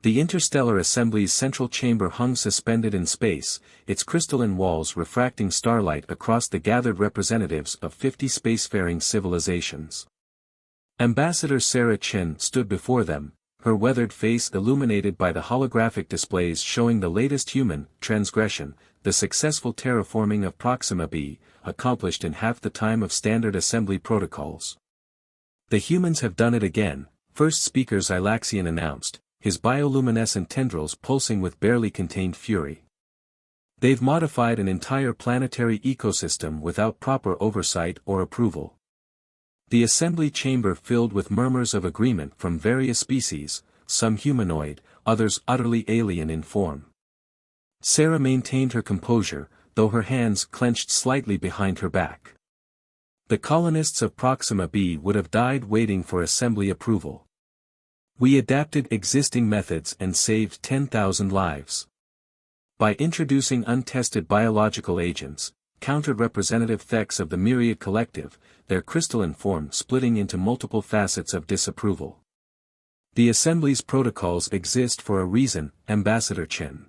The Interstellar Assembly's central chamber hung suspended in space, its crystalline walls refracting starlight across the gathered representatives of 50 spacefaring civilizations. Ambassador Sarah Chen stood before them, her weathered face illuminated by the holographic displays showing the latest human transgression, the successful terraforming of Proxima b, accomplished in half the time of standard assembly protocols. The humans have done it again, first speaker Zylaxian announced, his bioluminescent tendrils pulsing with barely contained fury. They've modified an entire planetary ecosystem without proper oversight or approval. The assembly chamber filled with murmurs of agreement from various species, some humanoid, others utterly alien in form. Sarah maintained her composure, though her hands clenched slightly behind her back. The colonists of Proxima b would have died waiting for assembly approval. We adapted existing methods and saved 10,000 lives. By introducing untested biological agents, countered representative thecks of the myriad collective, their crystalline form splitting into multiple facets of disapproval. The Assembly's protocols exist for a reason, Ambassador Chen.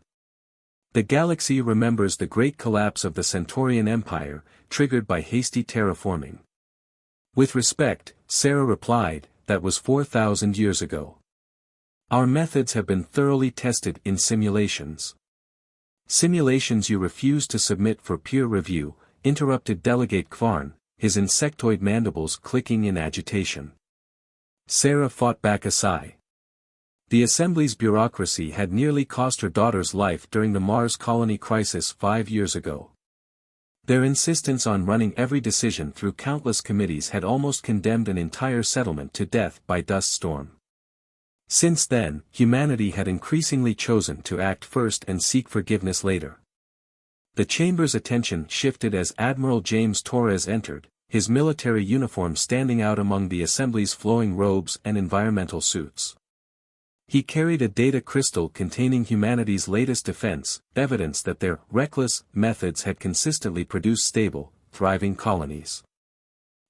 The galaxy remembers the great collapse of the Centaurian Empire, triggered by hasty terraforming. With respect, Sarah replied, that was 4,000 years ago. Our methods have been thoroughly tested in simulations. Simulations you refuse to submit for peer review, interrupted Delegate Kvarn, his insectoid mandibles clicking in agitation. Sarah fought back a sigh. The Assembly's bureaucracy had nearly cost her daughter's life during the Mars colony crisis 5 years ago. Their insistence on running every decision through countless committees had almost condemned an entire settlement to death by dust storm. Since then, humanity had increasingly chosen to act first and seek forgiveness later. The chamber's attention shifted as Admiral James Torres entered, his military uniform standing out among the Assembly's flowing robes and environmental suits. He carried a data crystal containing humanity's latest defense, evidence that their reckless methods had consistently produced stable, thriving colonies.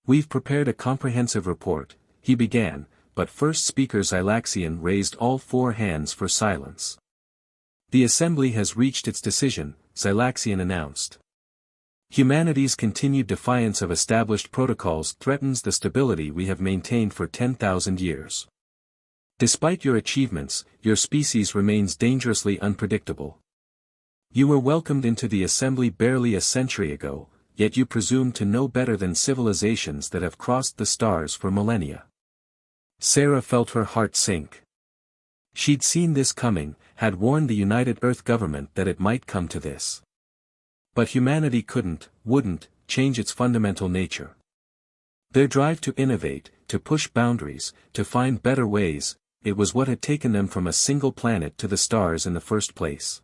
We've prepared a comprehensive report, he began, but first speaker Zylaxian raised all 4 hands for silence. The Assembly has reached its decision, Zylaxian announced. Humanity's continued defiance of established protocols threatens the stability we have maintained for 10,000 years. Despite your achievements, your species remains dangerously unpredictable. You were welcomed into the Assembly barely a century ago, yet you presume to know better than civilizations that have crossed the stars for millennia. Sarah felt her heart sink. She'd seen this coming, had warned the United Earth government that it might come to this. But humanity wouldn't, change its fundamental nature. Their drive to innovate, to push boundaries, to find better ways, it was what had taken them from a single planet to the stars in the first place.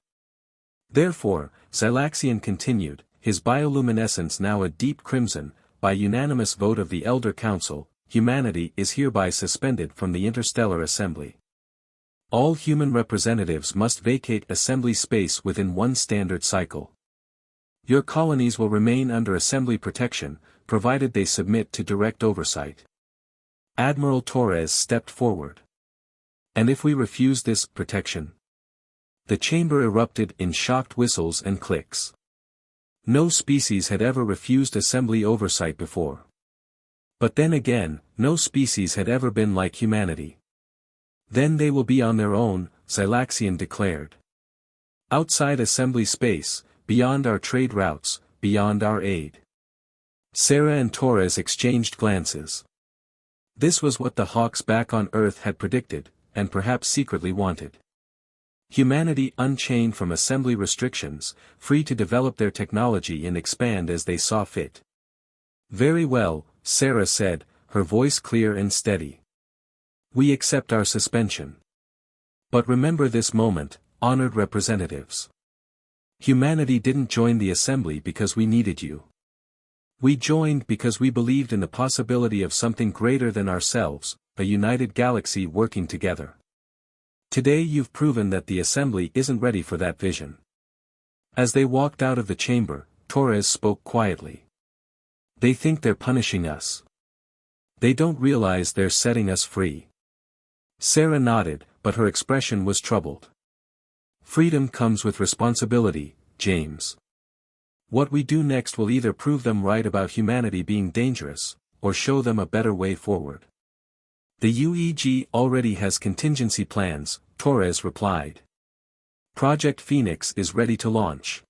Therefore, Zylaxian continued, his bioluminescence now a deep crimson, by unanimous vote of the Elder Council, humanity is hereby suspended from the Interstellar Assembly. All human representatives must vacate Assembly space within 1 standard cycle. Your colonies will remain under Assembly protection, provided they submit to direct oversight. Admiral Torres stepped forward. And if we refuse this protection? The chamber erupted in shocked whistles and clicks. No species had ever refused Assembly oversight before. But then again, no species had ever been like humanity. Then they will be on their own, Zylaxian declared. Outside Assembly space, beyond our trade routes, beyond our aid. Sarah and Torres exchanged glances. This was what the Hawks back on Earth had predicted, and perhaps secretly wanted. Humanity unchained from Assembly restrictions, free to develop their technology and expand as they saw fit. Very well, Sarah said, her voice clear and steady. We accept our suspension. But remember this moment, honored representatives. Humanity didn't join the Assembly because we needed you. We joined because we believed in the possibility of something greater than ourselves, a united galaxy working together. Today you've proven that the Assembly isn't ready for that vision. As they walked out of the chamber, Torres spoke quietly. They think they're punishing us. They don't realize they're setting us free. Sarah nodded, but her expression was troubled. Freedom comes with responsibility, James. What we do next will either prove them right about humanity being dangerous, or show them a better way forward. The UEG already has contingency plans, Torres replied. Project Phoenix is ready to launch.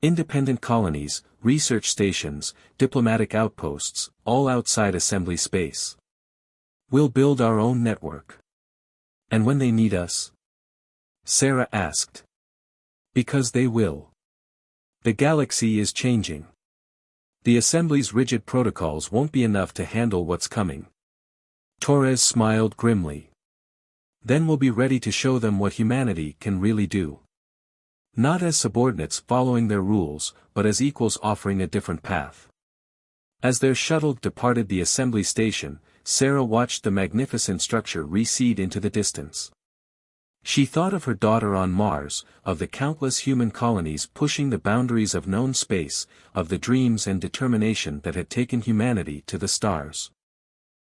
Independent colonies, research stations, diplomatic outposts, all outside assembly space. We'll build our own network. And when they need us? Sarah asked. Because they will. The galaxy is changing. The assembly's rigid protocols won't be enough to handle what's coming. Torres smiled grimly. Then we'll be ready to show them what humanity can really do. Not as subordinates following their rules, but as equals offering a different path. As their shuttle departed the assembly station, Sarah watched the magnificent structure recede into the distance. She thought of her daughter on Mars, of the countless human colonies pushing the boundaries of known space, of the dreams and determination that had taken humanity to the stars.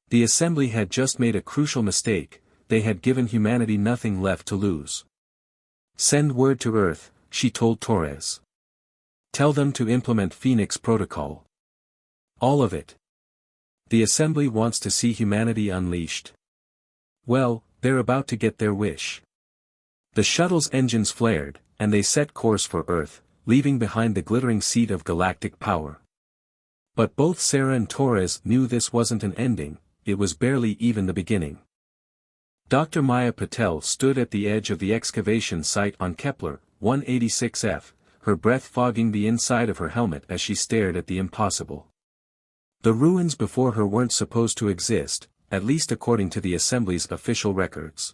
The assembly had just made a crucial mistake, they had given humanity nothing left to lose. Send word to Earth, she told Torres. Tell them to implement Phoenix Protocol. All of it. The assembly wants to see humanity unleashed. Well, they're about to get their wish. The shuttle's engines flared, and they set course for Earth, leaving behind the glittering seat of galactic power. But both Sarah and Torres knew this wasn't an ending, it was barely even the beginning. Dr. Maya Patel stood at the edge of the excavation site on Kepler 186f, her breath fogging the inside of her helmet as she stared at the impossible. The ruins before her weren't supposed to exist, at least according to the Assembly's official records.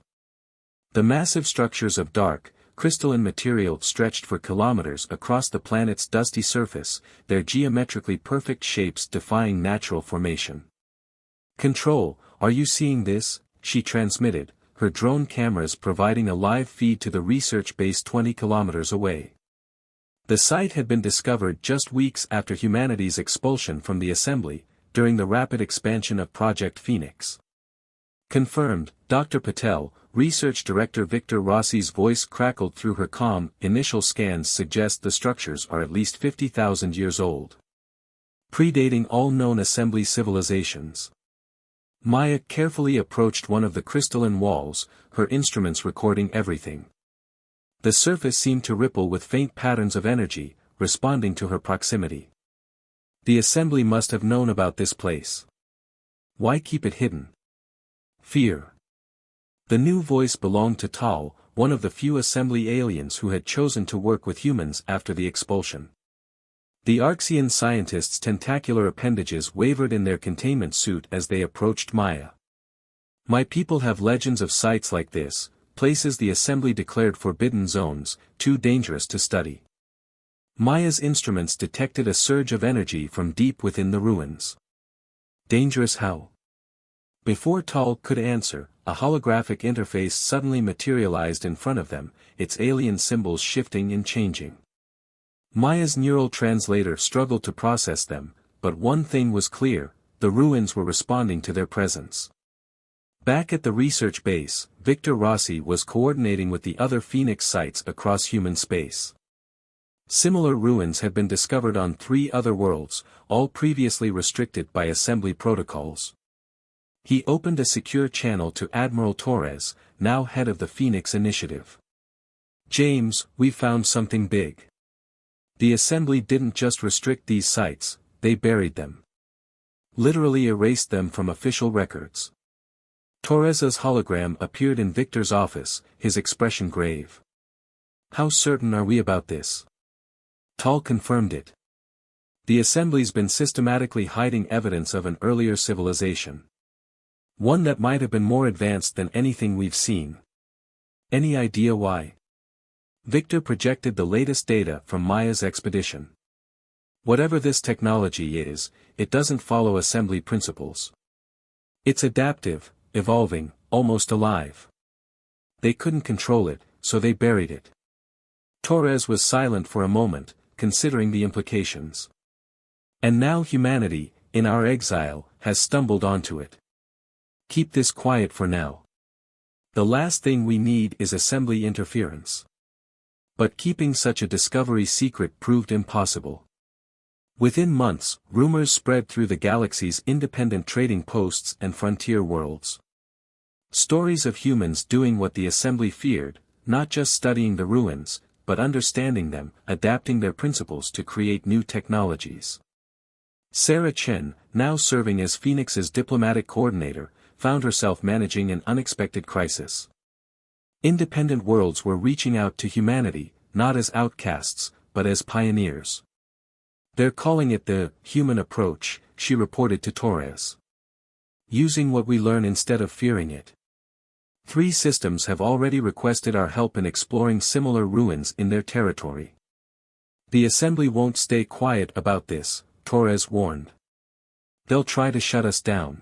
The massive structures of dark, crystalline material stretched for kilometers across the planet's dusty surface, their geometrically perfect shapes defying natural formation. Control, are you seeing this? She transmitted, her drone cameras providing a live feed to the research base 20 kilometers away. The site had been discovered just weeks after humanity's expulsion from the Assembly, during the rapid expansion of Project Phoenix. Confirmed, Dr. Patel, Research Director Victor Rossi's voice crackled through her calm. Initial scans suggest the structures are at least 50,000 years old. Predating all known Assembly civilizations. Maya carefully approached one of the crystalline walls, her instruments recording everything. The surface seemed to ripple with faint patterns of energy, responding to her proximity. The Assembly must have known about this place. Why keep it hidden? Fear. The new voice belonged to Tal, one of the few Assembly aliens who had chosen to work with humans after the expulsion. The Arxian scientists' tentacular appendages wavered in their containment suit as they approached Maya. My people have legends of sites like this, places the Assembly declared forbidden zones, too dangerous to study. Maya's instruments detected a surge of energy from deep within the ruins. Dangerous how? Before Tal could answer, a holographic interface suddenly materialized in front of them, its alien symbols shifting and changing. Maya's neural translator struggled to process them, but one thing was clear, the ruins were responding to their presence. Back at the research base, Victor Rossi was coordinating with the other Phoenix sites across human space. Similar ruins had been discovered on 3 other worlds, all previously restricted by Assembly protocols. He opened a secure channel to Admiral Torres, now head of the Phoenix Initiative. James, we found something big. The Assembly didn't just restrict these sites, they buried them. Literally erased them from official records. Torres's hologram appeared in Victor's office, his expression grave. How certain are we about this? Tal confirmed it. The Assembly's been systematically hiding evidence of an earlier civilization. One that might have been more advanced than anything we've seen. Any idea why? Victor projected the latest data from Maya's expedition. Whatever this technology is, it doesn't follow Assembly principles. It's adaptive, evolving, almost alive. They couldn't control it, so they buried it. Torres was silent for a moment, considering the implications. And now humanity, in our exile, has stumbled onto it. Keep this quiet for now. The last thing we need is assembly interference. But keeping such a discovery secret proved impossible. Within months, rumors spread through the galaxy's independent trading posts and frontier worlds. Stories of humans doing what the assembly feared, not just studying the ruins, but understanding them, adapting their principles to create new technologies. Sarah Chen, now serving as Phoenix's diplomatic coordinator, found herself managing an unexpected crisis. Independent worlds were reaching out to humanity, not as outcasts, but as pioneers. They're calling it the human approach, she reported to Torres. Using what we learn instead of fearing it. 3 systems have already requested our help in exploring similar ruins in their territory. The assembly won't stay quiet about this, Torres warned. They'll try to shut us down.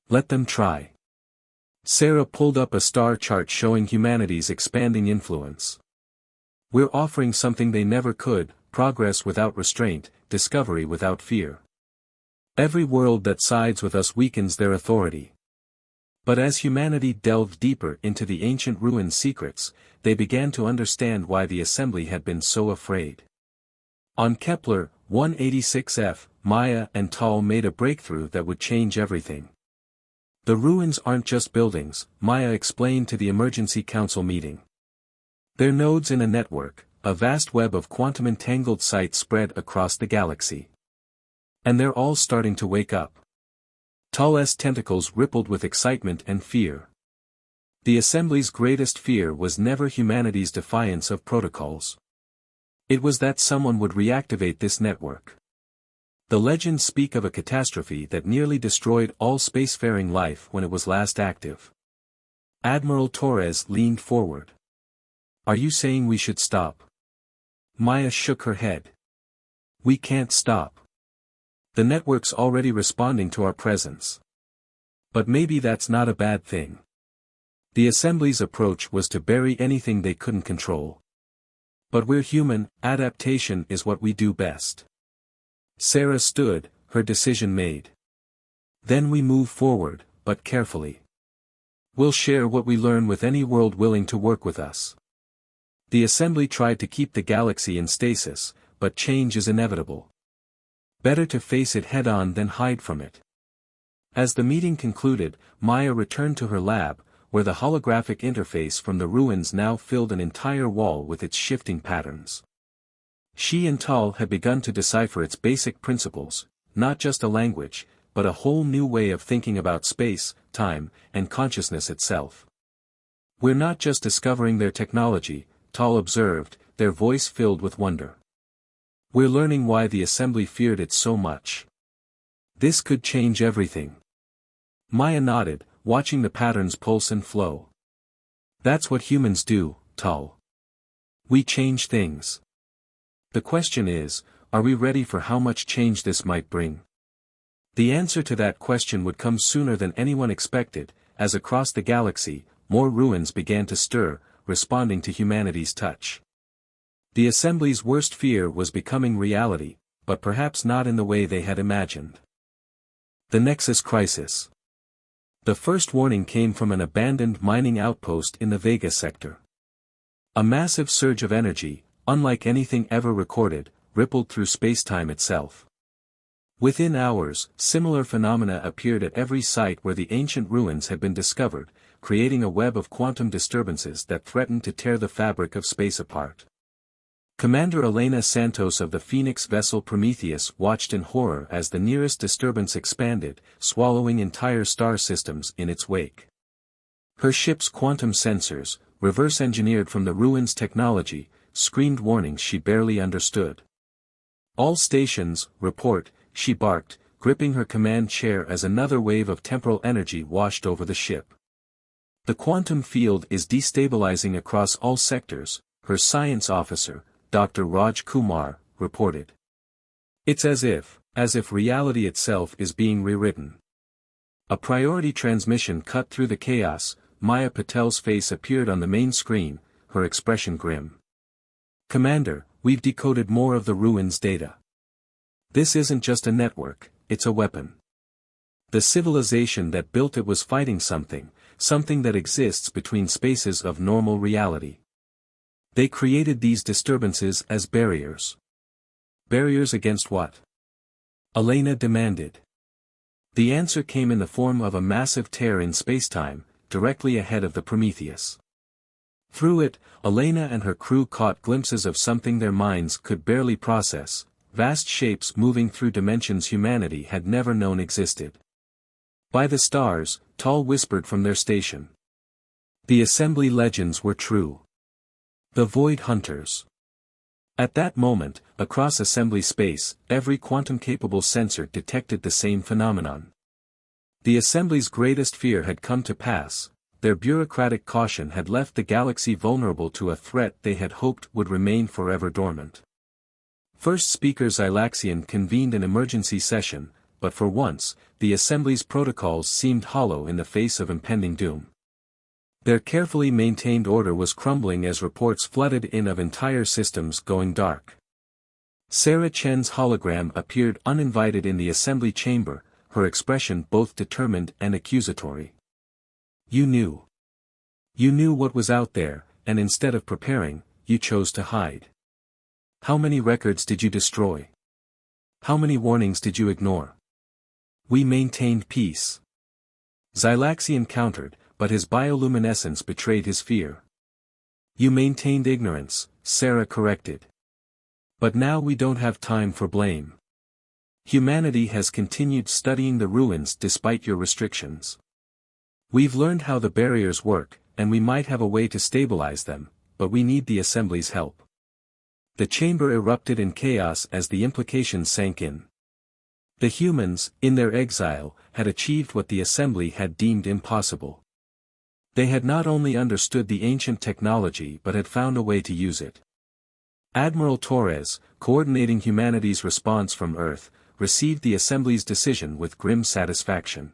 Let them try. Sarah pulled up a star chart showing humanity's expanding influence. We're offering something they never could, progress without restraint, discovery without fear. Every world that sides with us weakens their authority. But as humanity delved deeper into the ancient ruins' secrets, they began to understand why the assembly had been so afraid. On Kepler 186f, Maya and Tal made a breakthrough that would change everything. The ruins aren't just buildings, Maya explained to the Emergency Council meeting. They're nodes in a network, a vast web of quantum-entangled sites spread across the galaxy. And they're all starting to wake up. Tal's tentacles rippled with excitement and fear. The Assembly's greatest fear was never humanity's defiance of protocols. It was that someone would reactivate this network. The legends speak of a catastrophe that nearly destroyed all spacefaring life when it was last active. Admiral Torres leaned forward. Are you saying we should stop? Maya shook her head. We can't stop. The network's already responding to our presence. But maybe that's not a bad thing. The Assembly's approach was to bury anything they couldn't control. But we're human, adaptation is what we do best. Sarah stood, her decision made. Then we move forward, but carefully. We'll share what we learn with any world willing to work with us. The Assembly tried to keep the galaxy in stasis, but change is inevitable. Better to face it head-on than hide from it. As the meeting concluded, Maya returned to her lab, where the holographic interface from the ruins now filled an entire wall with its shifting patterns. She and Tal had begun to decipher its basic principles, not just a language, but a whole new way of thinking about space, time, and consciousness itself. We're not just discovering their technology, Tal observed, their voice filled with wonder. We're learning why the Assembly feared it so much. This could change everything. Maya nodded, watching the patterns pulse and flow. That's what humans do, Tal. We change things. The question is, are we ready for how much change this might bring? The answer to that question would come sooner than anyone expected, as across the galaxy, more ruins began to stir, responding to humanity's touch. The Assembly's worst fear was becoming reality, but perhaps not in the way they had imagined. The Nexus Crisis. The first warning came from an abandoned mining outpost in the Vega sector. A massive surge of energy, unlike anything ever recorded, rippled through spacetime itself. Within hours, similar phenomena appeared at every site where the ancient ruins had been discovered, creating a web of quantum disturbances that threatened to tear the fabric of space apart. Commander Elena Santos of the Phoenix vessel Prometheus watched in horror as the nearest disturbance expanded, swallowing entire star systems in its wake. Her ship's quantum sensors, reverse-engineered from the ruins' technology, screamed warnings she barely understood. All stations, report, she barked, gripping her command chair as another wave of temporal energy washed over the ship. The quantum field is destabilizing across all sectors, her science officer, Dr. Raj Kumar, reported. It's as if reality itself is being rewritten. A priority transmission cut through the chaos. Maya Patel's face appeared on the main screen, her expression grim. Commander, we've decoded more of the ruins' data. This isn't just a network, it's a weapon. The civilization that built it was fighting something something that exists between spaces of normal reality. They created these disturbances as barriers. Barriers against what? Elena demanded. The answer came in the form of a massive tear in spacetime, directly ahead of the Prometheus. Through it, Elena and her crew caught glimpses of something their minds could barely process, vast shapes moving through dimensions humanity had never known existed. By the stars, Tal whispered from their station. The assembly legends were true. The Void Hunters. At that moment, across assembly space, every quantum-capable sensor detected the same phenomenon. The assembly's greatest fear had come to pass. Their bureaucratic caution had left the galaxy vulnerable to a threat they had hoped would remain forever dormant. First Speaker Xylaxian convened an emergency session, but for once, the assembly's protocols seemed hollow in the face of impending doom. Their carefully maintained order was crumbling as reports flooded in of entire systems going dark. Sarah Chen's hologram appeared uninvited in the assembly chamber, her expression both determined and accusatory. You knew. You knew what was out there, and instead of preparing, you chose to hide. How many records did you destroy? How many warnings did you ignore? We maintained peace. Xylaxian countered, but his bioluminescence betrayed his fear. You maintained ignorance, Sarah corrected. But now we don't have time for blame. Humanity has continued studying the ruins despite your restrictions. We've learned how the barriers work, and we might have a way to stabilize them, but we need the assembly's help. The chamber erupted in chaos as the implications sank in. The humans, in their exile, had achieved what the assembly had deemed impossible. They had not only understood the ancient technology but had found a way to use it. Admiral Torres, coordinating humanity's response from Earth, received the assembly's decision with grim satisfaction.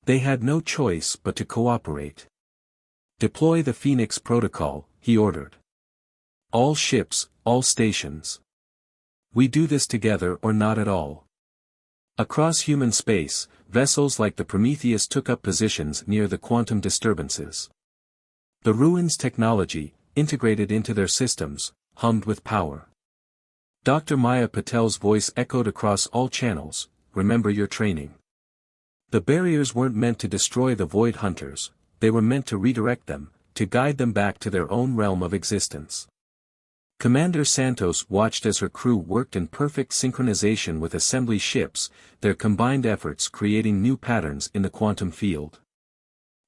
They had no choice but to cooperate. Deploy the Phoenix Protocol, he ordered. All ships, all stations. We do this together or not at all. Across human space, vessels like the Prometheus took up positions near the quantum disturbances. The ruins technology, integrated into their systems, hummed with power. Dr. Maya Patel's voice echoed across all channels, remember your training. The barriers weren't meant to destroy the Void Hunters, they were meant to redirect them, to guide them back to their own realm of existence. Commander Santos watched as her crew worked in perfect synchronization with assembly ships, their combined efforts creating new patterns in the quantum field.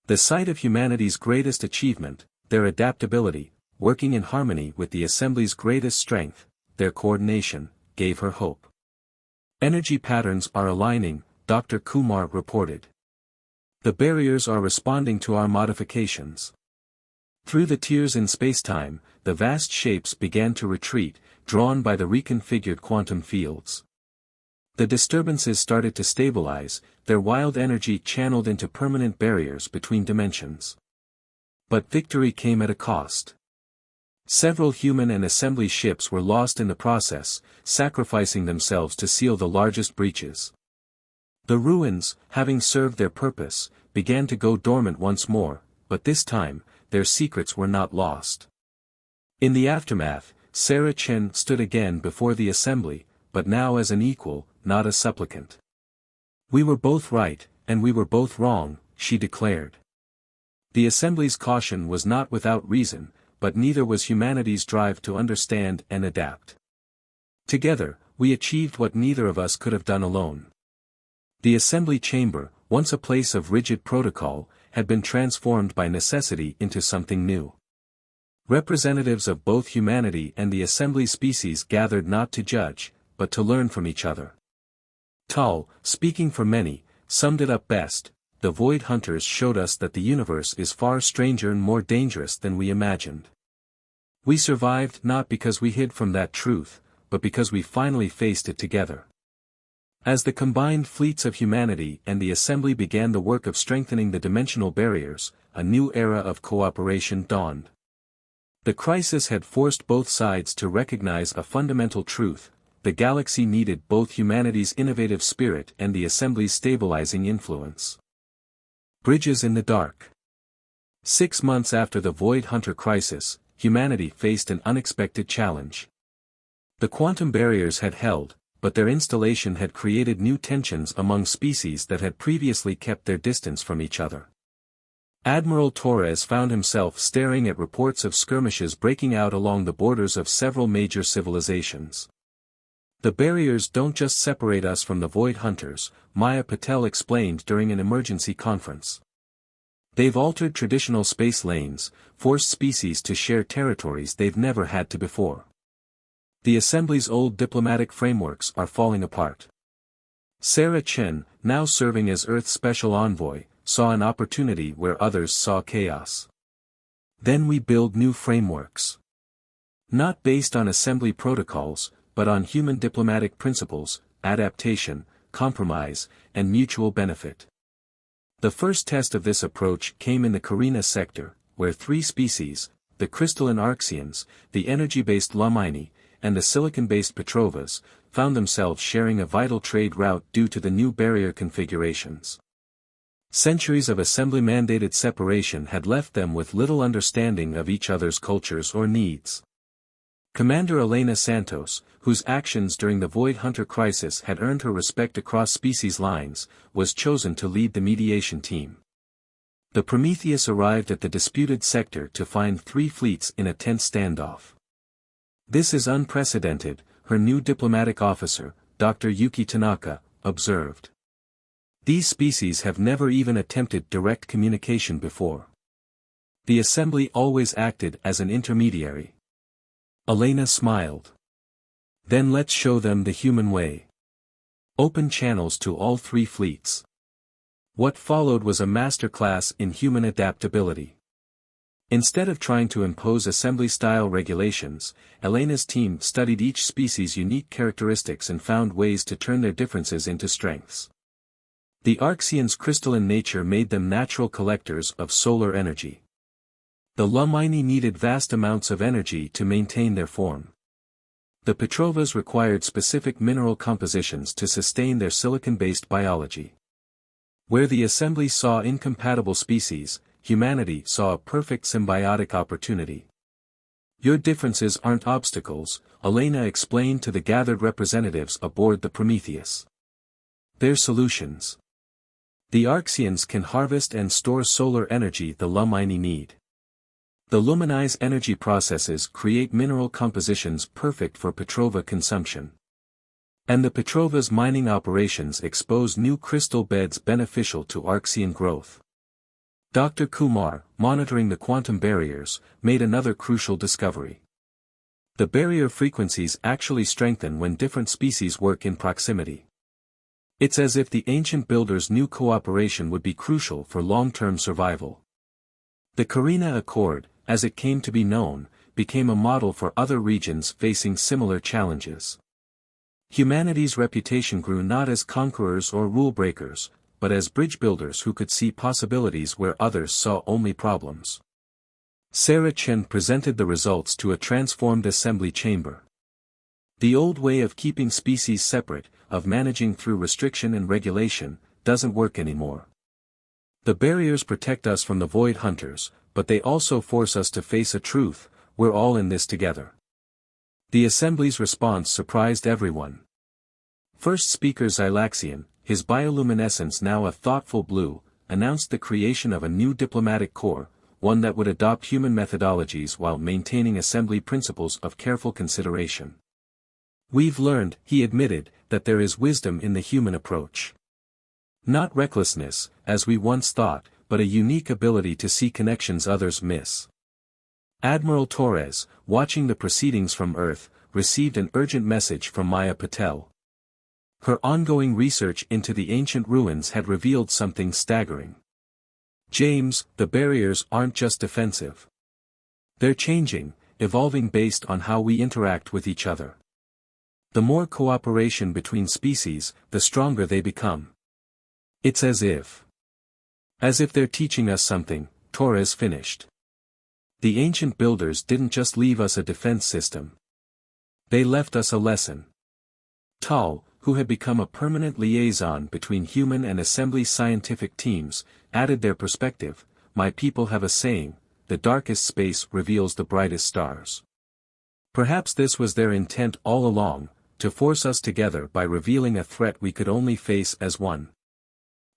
The sight of humanity's greatest achievement, their adaptability, working in harmony with the assembly's greatest strength, their coordination, gave her hope. Energy patterns are aligning, Dr. Kumar reported. The barriers are responding to our modifications. Through the tears in spacetime, the vast shapes began to retreat, drawn by the reconfigured quantum fields. The disturbances started to stabilize, their wild energy channeled into permanent barriers between dimensions. But victory came at a cost. Several human and assembly ships were lost in the process, sacrificing themselves to seal the largest breaches. The ruins, having served their purpose, began to go dormant once more, but this time, their secrets were not lost. In the aftermath, Sarah Chen stood again before the assembly, but now as an equal, not a supplicant. We were both right, and we were both wrong, she declared. The assembly's caution was not without reason, but neither was humanity's drive to understand and adapt. Together, we achieved what neither of us could have done alone. The assembly chamber, once a place of rigid protocol, had been transformed by necessity into something new. Representatives of both humanity and the assembly species gathered not to judge, but to learn from each other. Tal, speaking for many, summed it up best: the Void Hunters showed us that the universe is far stranger and more dangerous than we imagined. We survived not because we hid from that truth, but because we finally faced it together. As the combined fleets of humanity and the assembly began the work of strengthening the dimensional barriers, a new era of cooperation dawned. The crisis had forced both sides to recognize a fundamental truth: the galaxy needed both humanity's innovative spirit and the assembly's stabilizing influence. Bridges in the dark. 6 months after the Void Hunter crisis, humanity faced an unexpected challenge. The quantum barriers had held, but their installation had created new tensions among species that had previously kept their distance from each other. Admiral Torres found himself staring at reports of skirmishes breaking out along the borders of several major civilizations. "The barriers don't just separate us from the Void Hunters," Maya Patel explained during an emergency conference. "They've altered traditional space lanes, forced species to share territories they've never had to before. The Assembly's old diplomatic frameworks are falling apart." Sarah Chen, now serving as Earth's special envoy, saw an opportunity where others saw chaos. "Then we build new frameworks. Not based on Assembly protocols, but on human diplomatic principles, adaptation, compromise, and mutual benefit." The first test of this approach came in the Carina sector, where 3 species, the crystalline Arxians, the energy-based Lumini, and the silicon-based Petrovas, found themselves sharing a vital trade route due to the new barrier configurations. Centuries of assembly-mandated separation had left them with little understanding of each other's cultures or needs. Commander Elena Santos, whose actions during the Void Hunter crisis had earned her respect across species lines, was chosen to lead the mediation team. The Prometheus arrived at the disputed sector to find 3 fleets in a tense standoff. "This is unprecedented," her new diplomatic officer, Dr. Yuki Tanaka, observed. "These species have never even attempted direct communication before. The Assembly always acted as an intermediary." Elena smiled. "Then let's show them the human way. Open channels to all 3 fleets." What followed was a masterclass in human adaptability. Instead of trying to impose assembly-style regulations, Elena's team studied each species' unique characteristics and found ways to turn their differences into strengths. The Arxians' crystalline nature made them natural collectors of solar energy. The Lumini needed vast amounts of energy to maintain their form. The Petrovas required specific mineral compositions to sustain their silicon-based biology. Where the Assembly saw incompatible species, humanity saw a perfect symbiotic opportunity. "Your differences aren't obstacles," Elena explained to the gathered representatives aboard the Prometheus. "They're solutions. The Arxians can harvest and store solar energy the Lumini need. The Lumini's energy processes create mineral compositions perfect for Petrova consumption. And the Petrova's mining operations expose new crystal beds beneficial to Arxian growth." Dr. Kumar, monitoring the quantum barriers, made another crucial discovery. The barrier frequencies actually strengthen when different species work in proximity. It's as if the ancient builders knew cooperation would be crucial for long-term survival. The Carina Accord, as it came to be known, became a model for other regions facing similar challenges. Humanity's reputation grew not as conquerors or rule-breakers, but as bridge builders who could see possibilities where others saw only problems. Sarah Chen presented the results to a transformed assembly chamber. The old way of keeping species separate, of managing through restriction and regulation, doesn't work anymore. The barriers protect us from the Void Hunters, but they also force us to face a truth: we're all in this together. The Assembly's response surprised everyone. First speaker Xylaxian, his bioluminescence now a thoughtful blue, announced the creation of a new diplomatic corps, one that would adopt human methodologies while maintaining Assembly principles of careful consideration. "We've learned," he admitted, "that there is wisdom in the human approach. Not recklessness, as we once thought, but a unique ability to see connections others miss." Admiral Torres, watching the proceedings from Earth, received an urgent message from Maya Patel. Her ongoing research into the ancient ruins had revealed something staggering. "James, the barriers aren't just defensive. They're changing, evolving based on how we interact with each other. The more cooperation between species, the stronger they become. It's as if they're teaching us something," Torres finished. "The ancient builders didn't just leave us a defense system. They left us a lesson." Tal, who had become a permanent liaison between human and Assembly scientific teams, added their perspective. my people have a saying, the darkest space reveals the brightest stars. Perhaps this was their intent all along, to force us together by revealing a threat we could only face as one.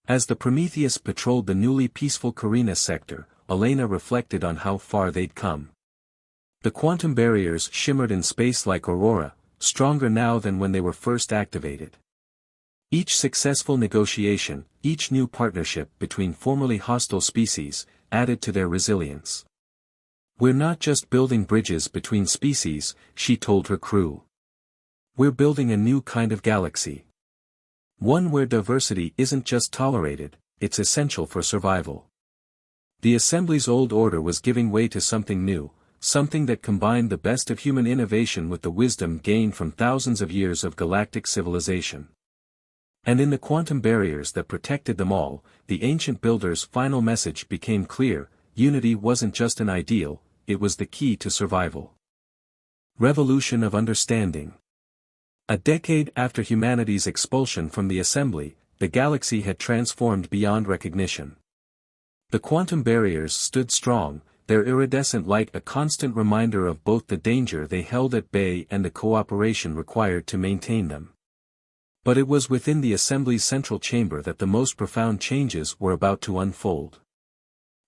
As the Prometheus patrolled the newly peaceful Carina sector, Elena reflected on how far they'd come. The quantum barriers shimmered in space like aurora, stronger now than when they were first activated. Each successful negotiation, each new partnership between formerly hostile species, added to their resilience. We're not just building bridges between species, she told her crew. We're building a new kind of galaxy. One where diversity isn't just tolerated, it's essential for survival. The Assembly's old order was giving way to something new, something that combined the best of human innovation with the wisdom gained from thousands of years of galactic civilization. And in the quantum barriers that protected them all, the ancient builders' final message became clear: unity wasn't just an ideal, it was the key to survival. Revolution of understanding. A decade after humanity's expulsion from the Assembly, the galaxy had transformed beyond recognition. The quantum barriers stood strong, their iridescent light a constant reminder of both the danger they held at bay and the cooperation required to maintain them. But it was within the Assembly's central chamber that the most profound changes were about to unfold.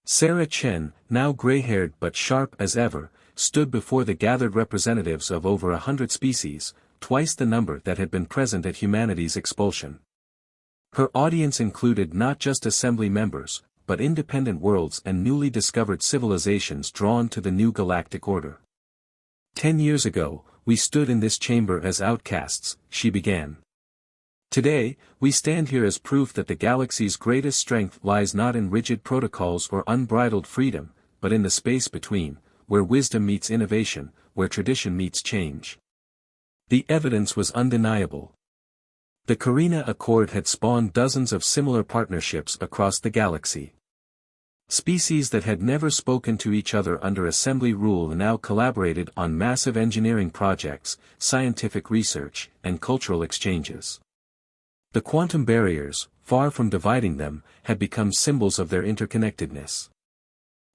Sarah Chen, now gray-haired but sharp as ever, stood before the gathered representatives of over 100 species, twice the number that had been present at humanity's expulsion. Her audience included not just Assembly members, but independent worlds and newly discovered civilizations drawn to the new galactic order. 10 years ago, we stood in this chamber as outcasts, she began. Today, we stand here as proof that the galaxy's greatest strength lies not in rigid protocols or unbridled freedom, but in the space between, where wisdom meets innovation, where tradition meets change. The evidence was undeniable. The Carina Accord had spawned dozens of similar partnerships across the galaxy. Species that had never spoken to each other under Assembly rule now collaborated on massive engineering projects, scientific research, and cultural exchanges. The quantum barriers, far from dividing them, had become symbols of their interconnectedness.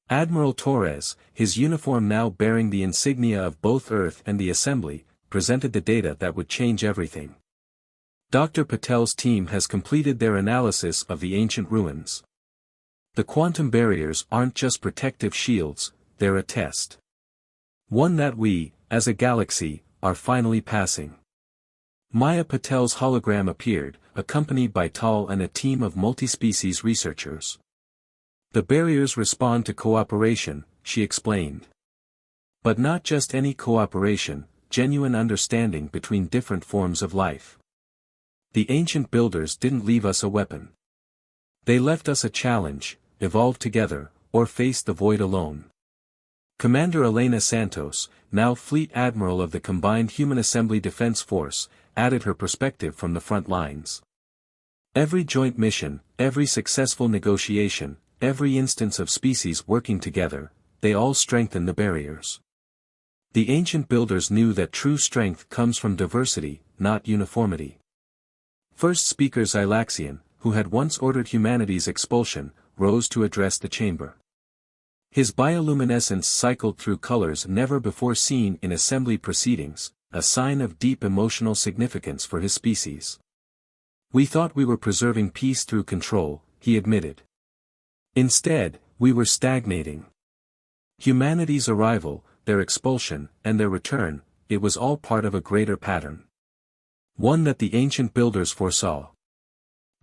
Admiral Torres, his uniform now bearing the insignia of both Earth and the Assembly, presented the data that would change everything. Dr. Patel's team has completed their analysis of the ancient ruins. The quantum barriers aren't just protective shields, they're a test. One that we, as a galaxy, are finally passing. Maya Patel's hologram appeared, accompanied by Tal and a team of multi-species researchers. The barriers respond to cooperation, she explained. But not just any cooperation, genuine understanding between different forms of life. The ancient builders didn't leave us a weapon. They left us a challenge: evolve together, or face the void alone. Commander Elena Santos, now Fleet Admiral of the Combined Human Assembly Defense Force, added her perspective from the front lines. Every joint mission, every successful negotiation, every instance of species working together, they all strengthen the barriers. The ancient builders knew that true strength comes from diversity, not uniformity. First speaker Xylaxian, who had once ordered humanity's expulsion, rose to address the chamber. His bioluminescence cycled through colors never before seen in Assembly proceedings, a sign of deep emotional significance for his species. We thought we were preserving peace through control, he admitted. Instead, we were stagnating. Humanity's arrival, their expulsion, and their return, it was all part of a greater pattern. One that the ancient builders foresaw.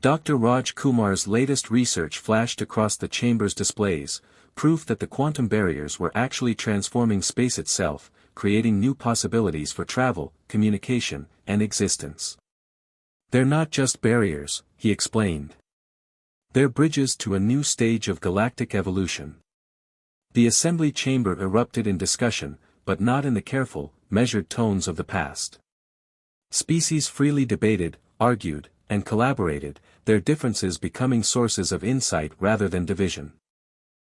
Dr. Raj Kumar's latest research flashed across the chamber's displays, proof that the quantum barriers were actually transforming space itself, creating new possibilities for travel, communication, and existence. They're not just barriers, he explained. They're bridges to a new stage of galactic evolution. The Assembly chamber erupted in discussion, but not in the careful, measured tones of the past. Species freely debated, argued, and collaborated, their differences becoming sources of insight rather than division.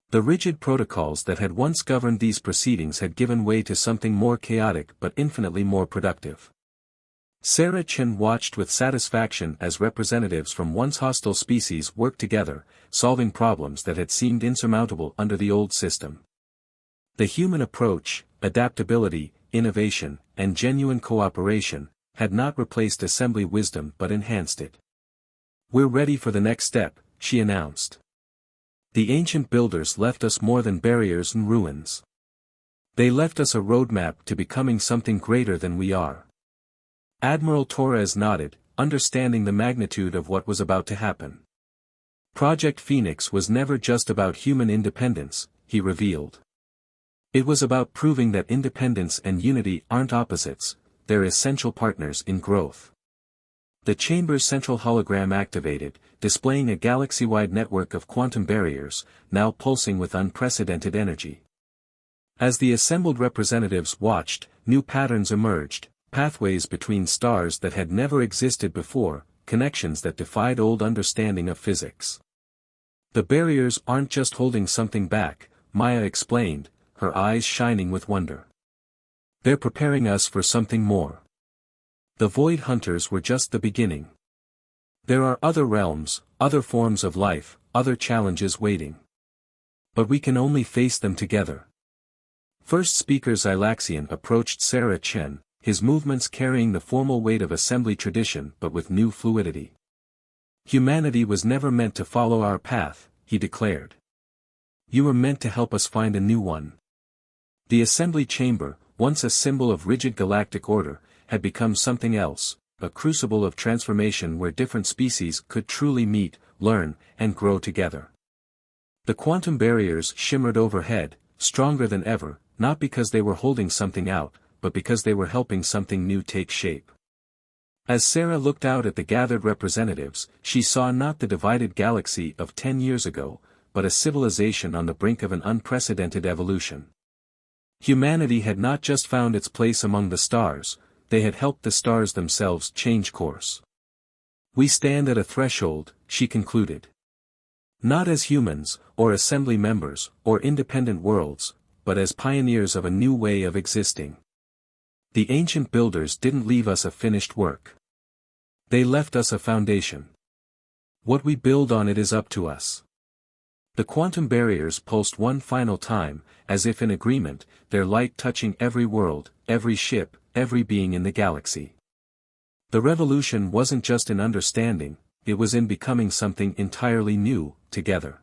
The rigid protocols that had once governed these proceedings had given way to something more chaotic but infinitely more productive. Sarah Chen watched with satisfaction as representatives from once hostile species worked together, solving problems that had seemed insurmountable under the old system. The human approach, adaptability, innovation, and genuine cooperation, had not replaced assembly wisdom but enhanced it. "We're ready for the next step," she announced. "The ancient builders left us more than barriers and ruins. They left us a roadmap to becoming something greater than we are." Admiral Torres nodded, understanding the magnitude of what was about to happen. Project Phoenix was never just about human independence, he revealed. It was about proving that independence and unity aren't opposites, they're essential partners in growth. The chamber's central hologram activated, displaying a galaxy-wide network of quantum barriers, now pulsing with unprecedented energy. As the assembled representatives watched, new patterns emerged, pathways between stars that had never existed before, connections that defied old understanding of physics. "The barriers aren't just holding something back," Maya explained, her eyes shining with wonder. "They're preparing us for something more. The Void Hunters were just the beginning. There are other realms, other forms of life, other challenges waiting. But we can only face them together." First speaker Xylaxian approached Sarah Chen, his movements carrying the formal weight of assembly tradition but with new fluidity. "Humanity was never meant to follow our path," he declared. "You were meant to help us find a new one." The assembly chamber, once a symbol of rigid galactic order, had become something else, a crucible of transformation where different species could truly meet, learn, and grow together. The quantum barriers shimmered overhead, stronger than ever, not because they were holding something out, but because they were helping something new take shape. As Sarah looked out at the gathered representatives, she saw not the divided galaxy of 10 years ago, but a civilization on the brink of an unprecedented evolution. Humanity had not just found its place among the stars, they had helped the stars themselves change course. "We stand at a threshold," she concluded. "Not as humans, or assembly members, or independent worlds, but as pioneers of a new way of existing. The ancient builders didn't leave us a finished work. They left us a foundation. What we build on it is up to us." The quantum barriers pulsed one final time, as if in agreement, their light touching every world, every ship, every being in the galaxy. The revolution wasn't just in understanding, it was in becoming something entirely new, together.